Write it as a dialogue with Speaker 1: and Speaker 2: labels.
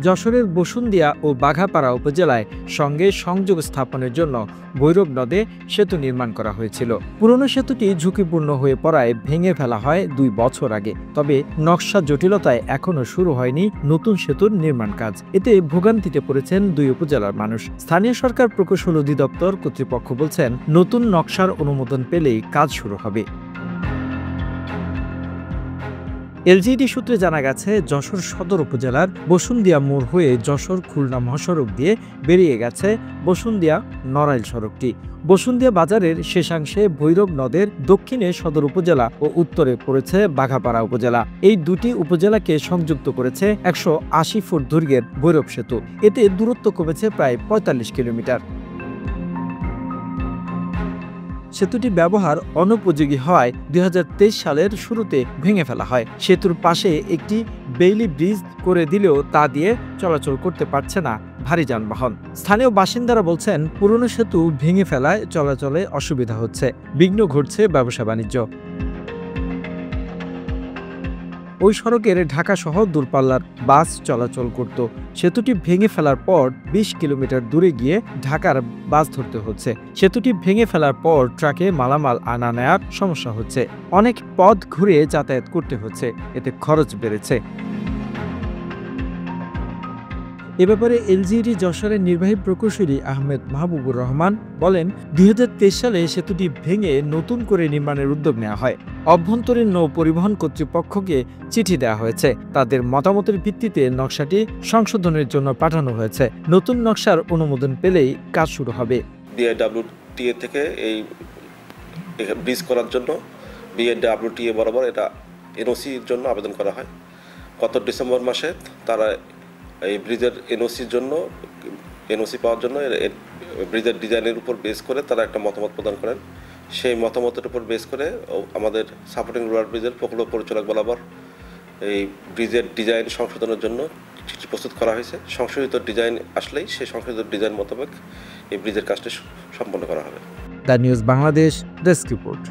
Speaker 1: যশোরের বসুন্দিয়া ও বাঘাপাড়া উপজেলায় সঙ্গে সংযোগ স্থাপনের জন্য ভৈরব নদে সেতু নির্মাণ করা হয়েছিল। পুরনো সেতুটি ঝুঁকিপূর্ণ হয়ে পড়ায় ভেঙে ফেলা হয় ২ বছর আগে। তবে নকশা জটিলতায় এখনও শুরু হয়নি নতুন সেতুর নির্মাণ কাজ। এতে ভোগান্তিতে পড়েছেন ২ উপজেলার মানুষ। স্থানীয় সরকার প্রকৌশল অধিদপ্তর কর্তৃপক্ষ বলছেন, নতুন নকশার অনুমোদন পেলেই কাজ শুরু হবে। এলজিইডি সূত্রে জানা গেছে, যশোর সদর উপজেলার বসুন্দিয়া মোড় হয়ে যশোর খুলনা মহাসড়ক দিয়ে বেরিয়ে গেছে বসুন্দিয়া নড়াইল সড়কটি। বসুন্দিয়া বাজারের শেষাংশে ভৈরব নদের দক্ষিণে সদর উপজেলা ও উত্তরে পড়েছে বাঘাপাড়া উপজেলা। এই দুটি উপজেলাকে সংযুক্ত করেছে ১৮০ ফুট দৈর্ঘ্যের ভৈরব সেতু। এতে দূরত্ব কমেছে প্রায় ৪৫ কিলোমিটার। সেতুটি ব্যবহার অনুপযোগী হওয়ায় ২০২৩ সালের শুরুতে ভেঙে ফেলা হয়। সেতুর পাশে একটি বেইলি ব্রিজ করে দিলেও তা দিয়ে চলাচল করতে পারছে না ভারী যানবাহন। স্থানীয় বাসিন্দারা বলছেন, পুরনো সেতু ভেঙে ফেলায় চলাচলে অসুবিধা হচ্ছে, বিঘ্ন ঘটছে ব্যবসা বাণিজ্য। ওই সড়কের ঢাকা সহ দূরপাল্লার বাস চলাচল করত। সেতুটি ভেঙে ফেলার পর ২০ কিলোমিটার দূরে গিয়ে ঢাকার বাস ধরতে হচ্ছে। সেতুটি ভেঙে ফেলার পর ট্রাকে মালামাল আনা নেয়ার সমস্যা হচ্ছে। অনেক পথ ঘুরে যাতায়াত করতে হচ্ছে, এতে খরচ বেড়েছে। এ ব্যাপারে এলজিইডি যশোরের নির্বাহী প্রকৌশলী আহমেদ মাহবুবুর রহমান বলেন, ২০২৩ সালে সেতুটি ভেঙে নতুন করে নির্মাণের উদ্যোগ নেওয়া হয়। অভ্যন্তরীণ নৌ পরিবহন কর্তৃপক্ষকে চিঠি দেওয়া হয়েছে। তাদের মতামতের ভিত্তিতে নকশাটি সংশোধনের জন্য পাঠানো হয়েছে। নতুন নকশার অনুমোদন পেলেই কাজ শুরু হবে।
Speaker 2: বিআইডব্লিউটিএ থেকে এই ব্রিজ করার জন্য বিআইডব্লিউটিএ বরাবর এটা এনওসির জন্য আবেদন করা হয়। গত ডিসেম্বর মাসে তারা এই ব্রিজের এনওসি পাওয়ার জন্য ব্রিজের ডিজাইনের উপর বেস করে তারা একটা মতামত প্রদান করেন। সেই মতামতের উপর বেস করে আমাদের সাপোর্টিং রোড ব্রিজের প্রকল্প পরিচালক বরাবর এই ব্রিজের ডিজাইন সংশোধনের জন্য চিঠি প্রস্তুত করা হয়েছে। সংশোধিত ডিজাইন আসলেই সেই সংশোধিত ডিজাইন মোতাবেক এই ব্রিজের কাজটি সম্পন্ন করা হবে।
Speaker 1: The news Bangladesh desk report.